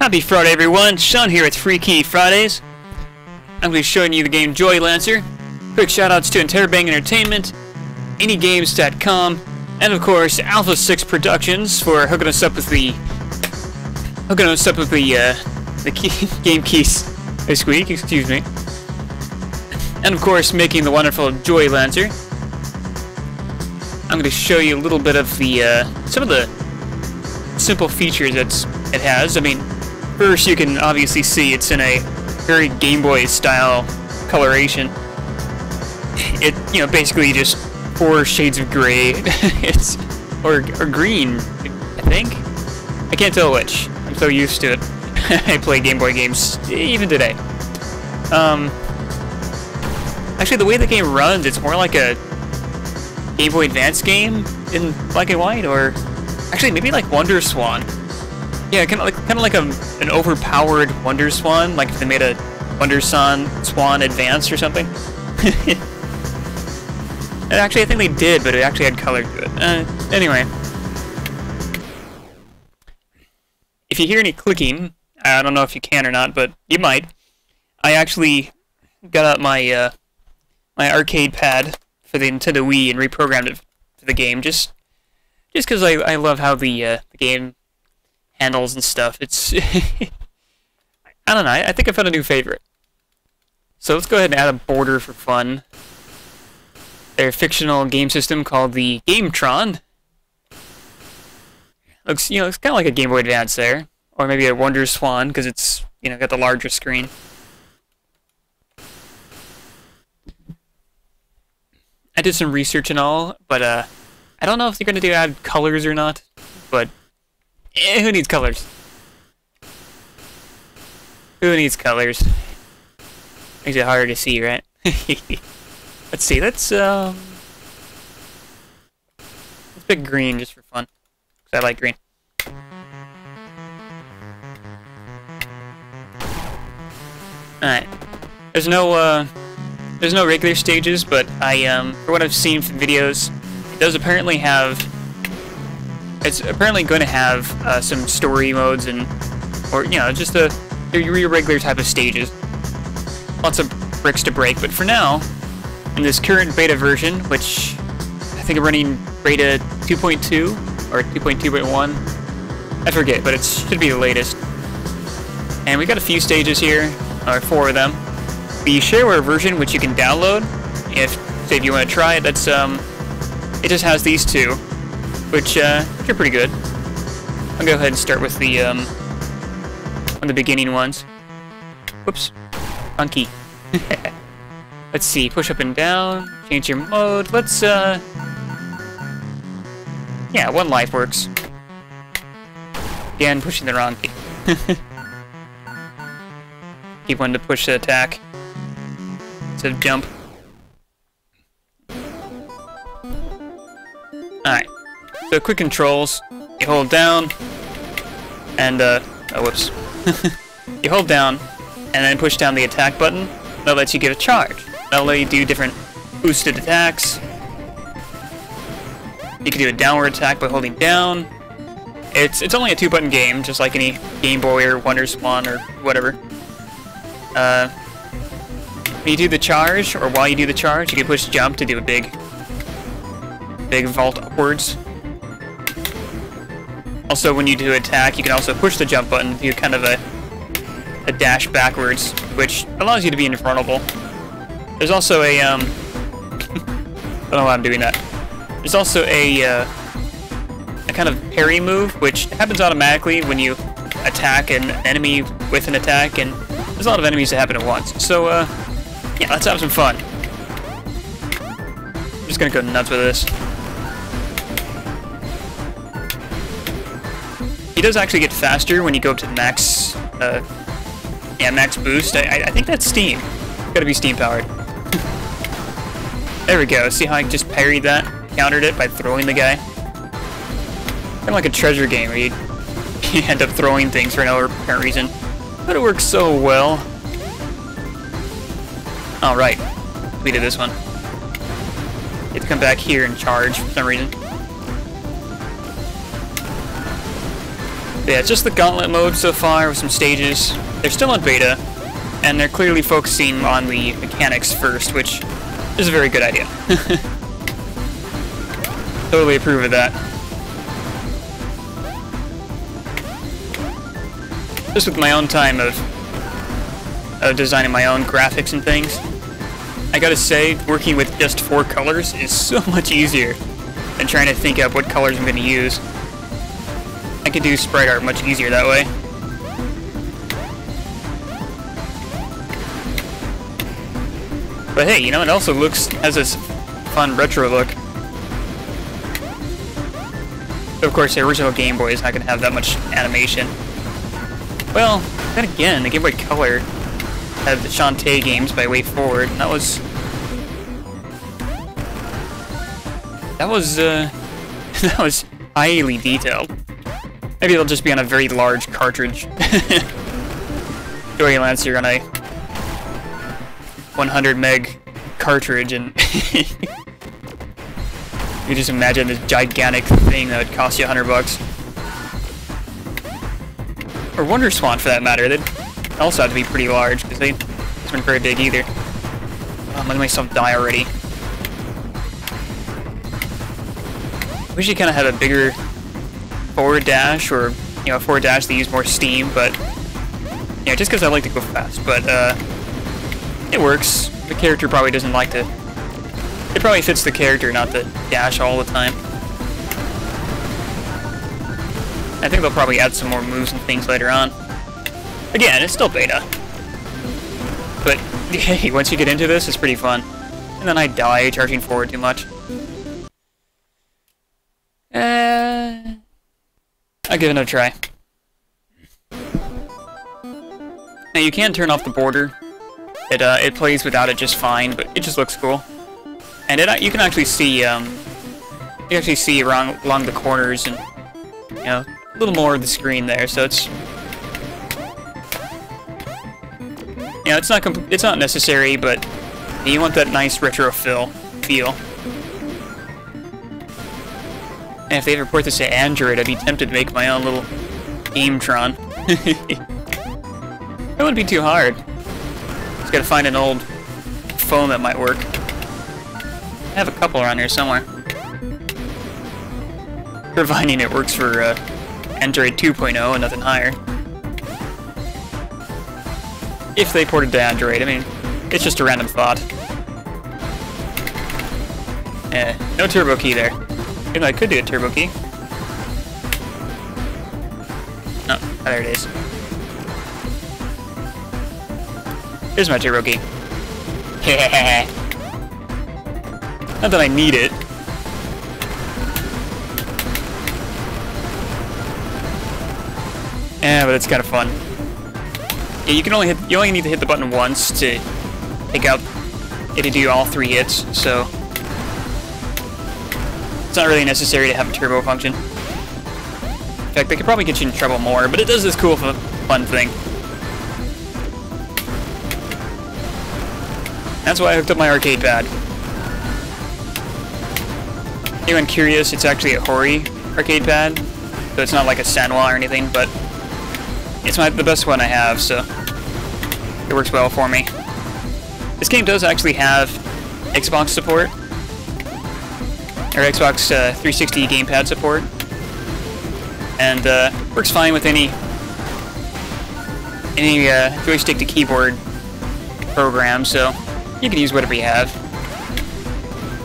Happy Friday, everyone! Sean here with Freekeyfridays. I'm going to be showing you the game JoyLancer. Quick shoutouts to Interrobang Entertainment, AnyGames.com, and of course Alpha 6 Productions for hooking us up with the game keys this week. Excuse me. And of course making the wonderful JoyLancer. I'm going to show you a little bit of the some of the simple features it has. I mean, first you can obviously see it's in a very Game Boy style coloration. It, basically just 4 shades of gray. It's or green, I think. I can't tell which. I'm so used to it. I play Game Boy games even today. Actually, the way the game runs, it's more like a Game Boy Advance game in black and white, or actually maybe like Wonder Swan. Yeah, kind of like an overpowered Wonder Swan, like if they made a Wonder Swan Advance or something. And actually, I think they did, but it actually had color to it. Anyway, if you hear any clicking, I don't know if you can or not, but you might. I actually got out my my arcade pad for the Nintendo Wii and reprogrammed it for the game, just because I love how the game handles and stuff. It's I don't know. I think I found a new favorite. So let's go ahead and add a border for fun. Their fictional game system called the Gametron. Looks it's kind of like a Game Boy Advance there, or maybe a Wonder Swan because it's got the larger screen. I did some research and all, but I don't know if they're gonna add colors or not. But who needs colors? Who needs colors? Makes it harder to see, right? Let's see. Let's pick green just for fun, because I like green. All right. There's no regular stages, but for what I've seen from videos, it does apparently have. It's apparently going to have some story modes or just your regular type of stages. Lots of bricks to break, but for now, in this current beta version, which I think I'm running beta 2.2 or 2.2.1, I forget, but it should be the latest. And we got a few stages here, or 4 of them. The shareware version, which you can download, if you want to try it, that's it just has these 2, which are pretty good. I'll go ahead and start with the one of the beginning ones. Whoops, funky. Let's see, push up and down, change your mode. Let's yeah, 1 life works. Again, pushing the wrong key. Keep wanting to push the attack instead of jump. Alright, so quick controls, you hold down, and, oh, whoops. You hold down, and then push down the attack button. That lets you get a charge. That'll let you do different boosted attacks. You can do a downward attack by holding down. It's only a 2-button game, just like any Game Boy or Wonder Swan or whatever. When you do the charge, or while you do the charge, you can push jump to do a big vault upwards. Also, when you do attack, you can also push the jump button to do kind of a dash backwards, which allows you to be invulnerable. There's also a I don't know why I'm doing that. There's also a kind of parry move, which happens automatically when you attack an enemy with an attack, and there's a lot of enemies that happen at once. So yeah, let's have some fun. I'm just gonna go nuts with this. He does actually get faster when you go up to max max boost. I think that's Steam. Gotta be Steam powered. There we go. See how I just parried that? Countered it by throwing the guy? Kind of like a treasure game where you end up throwing things for no apparent reason. But it works so well. Alright. We did this one. You have to come back here and charge for some reason. But yeah, it's just the gauntlet mode so far with some stages. They're still on beta, and they're clearly focusing on the mechanics first, which is a very good idea. Totally approve of that. Just with my own time of designing my own graphics and things, I gotta say, working with just 4 colors is so much easier than trying to think up what colors I'm gonna use. I can do sprite art much easier that way. But hey, you know, it also has this fun retro look. But of course, the original Game Boy is not gonna have that much animation. Well, then again, the Game Boy Color had the Shantae games by Way Forward, and that was that was highly detailed. Maybe it'll just be on a very large cartridge. JoyLancer on a 100 meg cartridge, and you just imagine this gigantic thing that would cost you $100. Or WonderSwan, for that matter. They'd also have to be pretty large, because they weren't very big either. Oh, I'm letting myself die already. I wish you kind of had a bigger forward dash, or, you know, a forward dash that used more steam, but, yeah, just because I like to go fast, but, it works. The character probably doesn't like to... It probably fits the character not to dash all the time. I think they'll probably add some more moves and things later on. Again, it's still beta. But, hey, once you get into this, it's pretty fun. And then I die charging forward too much. I'll give it a try. Now, you can turn off the border. It plays without it just fine, but it just looks cool. And you can actually see, along the corners and, you know, a little more of the screen there, so it's... You know, it's not necessary, but you want that nice retro feel. And if they ever port this to Android, I'd be tempted to make my own little Gametron. That wouldn't be too hard. Just gotta find an old phone that might work. I have a couple around here somewhere. Providing it works for Android 2.0 and nothing higher. If they ported to Android, I mean, it's just a random thought. No turbo key there. Even though I could do a turbo key. No, there it is. Here's my turbo key. Not that I need it. Yeah, but it's kind of fun. Yeah, you only need to hit the button once to take out to do all 3 hits, so it's not really necessary to have a turbo function. In fact, they could probably get you in trouble more, but it does this cool fun thing. That's why I hooked up my arcade pad. Anyone curious, it's actually a Hori arcade pad, so it's not like a Sanwa or anything, but it's the best one I have, so it works well for me. This game does actually have Xbox support, or Xbox 360 gamepad support, and works fine with any joystick to keyboard program, so you can use whatever you have.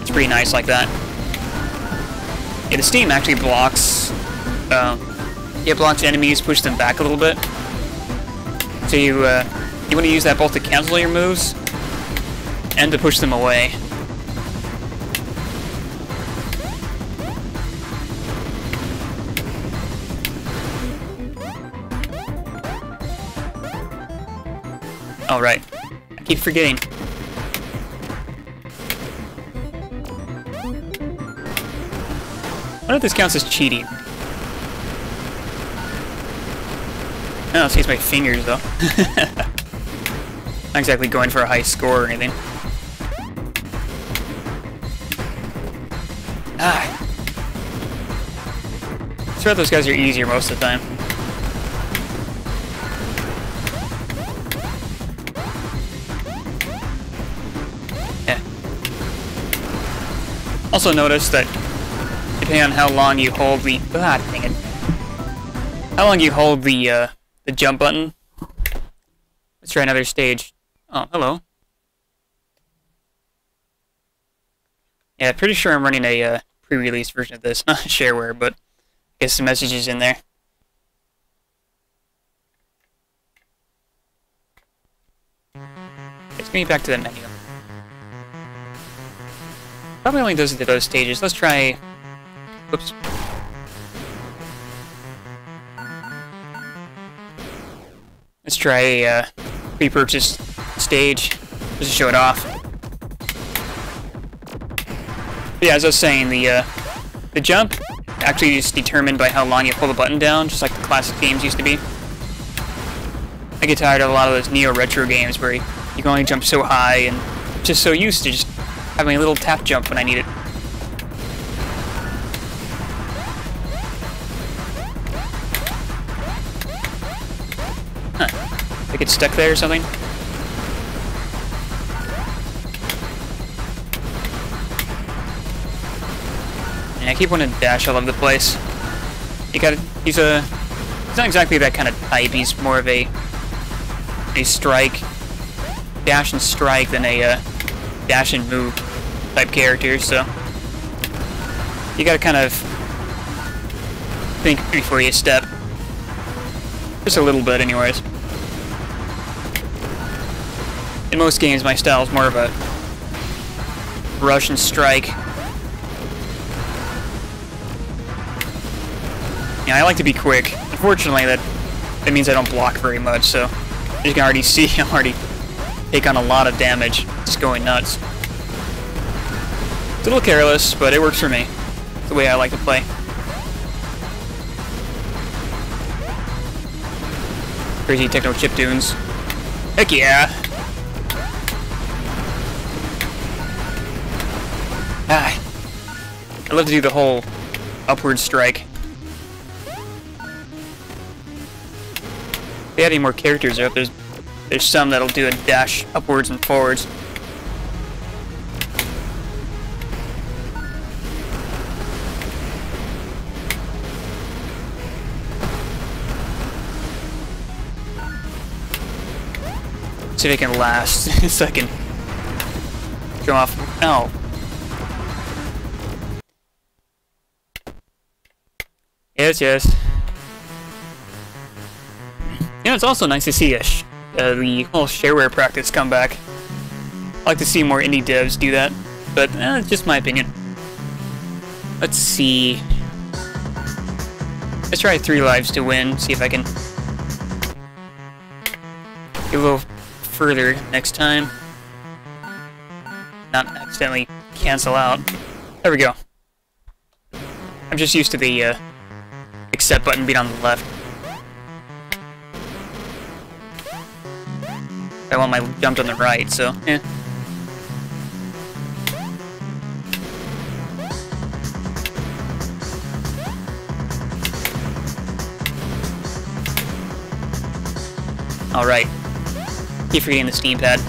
It's pretty nice like that. Yeah, the Steam actually blocks blocks enemies, push them back a little bit. So you want to use that both to cancel your moves and to push them away. All right, I keep forgetting. I wonder if this counts as cheating. I don't see it's my fingers, though. Not exactly going for a high score or anything. I swear those guys are easier most of the time. Also notice that depending on how long you hold the dang it. How long you hold the jump button. Let's try another stage. Oh, hello. Yeah, pretty sure I'm running a pre-release version of this, not shareware, but I guess the message is in there. Let's get me back to the menu. Probably only does it to those stages. Let's try... Whoops. Let's try a pre-purchased stage, just to show it off. But yeah, as I was saying, the jump actually is determined by how long you pull the button down, just like the classic games used to be. I get tired of a lot of those neo-retro games where you can only jump so high, and just so used to just having a little tap jump when I need it. Huh. I get stuck there or something? And I keep wanting to dash all over the place. He's not exactly that kind of type, he's more of a strike, dash and strike than a dash and move type character, so you gotta kind of think before you step. Just a little bit anyways. In most games my style is more of a rush and strike. Yeah, I like to be quick. Unfortunately that means I don't block very much, so you can already see I'm already take on a lot of damage. Just going nuts. It's a little careless, but it works for me. It's the way I like to play. Crazy techno chiptunes. Heck yeah! Ah, I love to do the whole upward strike. If they had any more characters up, there's some that'll do a dash upwards and forwards. See if it can last a second. Go off. Oh. Yes, yes. You know, it's also nice to see the whole shareware practice come back. I like to see more indie devs do that, but it's just my opinion. Let's see. Let's try 3 lives to win, see if I can get a little further next time. Not accidentally cancel out. There we go. I'm just used to the accept button being on the left. I want my jump on the right, so yeah. Alright. Keep forgetting the steam pad.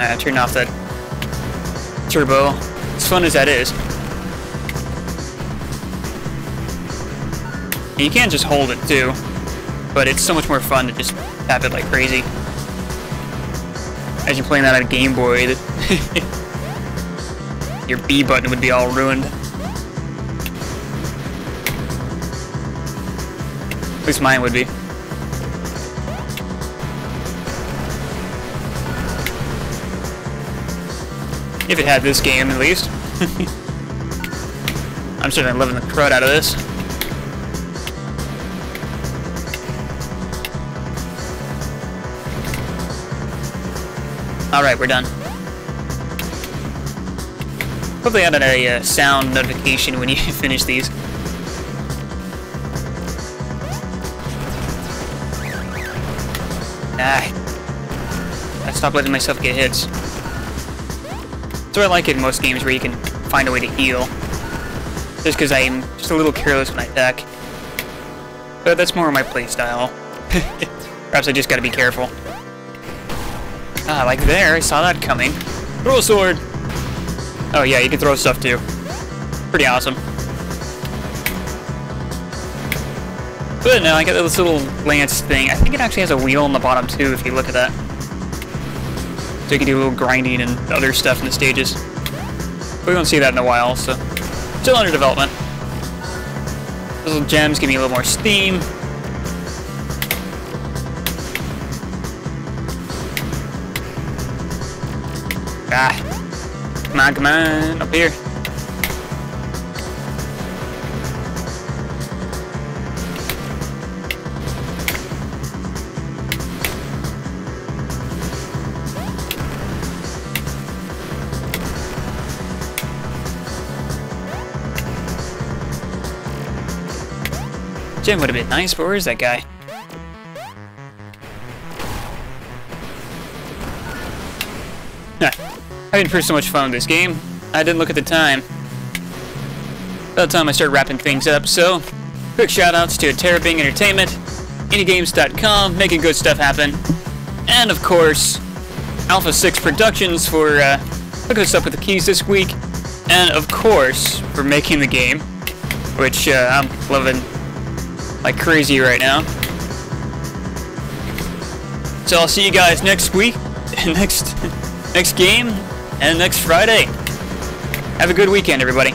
Alright, turn off that turbo. As fun as that is. And you can just hold it too, but it's so much more fun to just tap it like crazy. As you're playing that on a Game Boy, your B button would be all ruined. At least mine would be. If it had this game, at least. I'm certainly living the crud out of this. Alright, we're done. Hopefully added a sound notification when you finish these. I stopped letting myself get hits. That's what I like in most games where you can find a way to heal. Just because I'm just a little careless when I attack. But that's more my playstyle. Perhaps I just gotta be careful. Ah, like there, I saw that coming. Throw a sword! Oh yeah, you can throw stuff too. Pretty awesome. But no, I got this little lance thing. I think it actually has a wheel on the bottom too, if you look at that. So you can do a little grinding and other stuff in the stages. We won't see that in a while, so still under development. Those little gems give me a little more steam. Ah, come on, up here. Gem would have been nice, but where's that guy? Having so much fun with this game, I didn't look at the time. By the time I started wrapping things up, so quick shoutouts to Terrabing Entertainment, IndieGames.com, making good stuff happen, and of course, Alpha 6 Productions for hooking us up with the keys this week, and of course, for making the game, which I'm loving like crazy right now. So I'll see you guys next week, next game, and next Friday. Have a good weekend, everybody.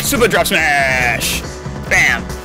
Super Drop Smash! Bam!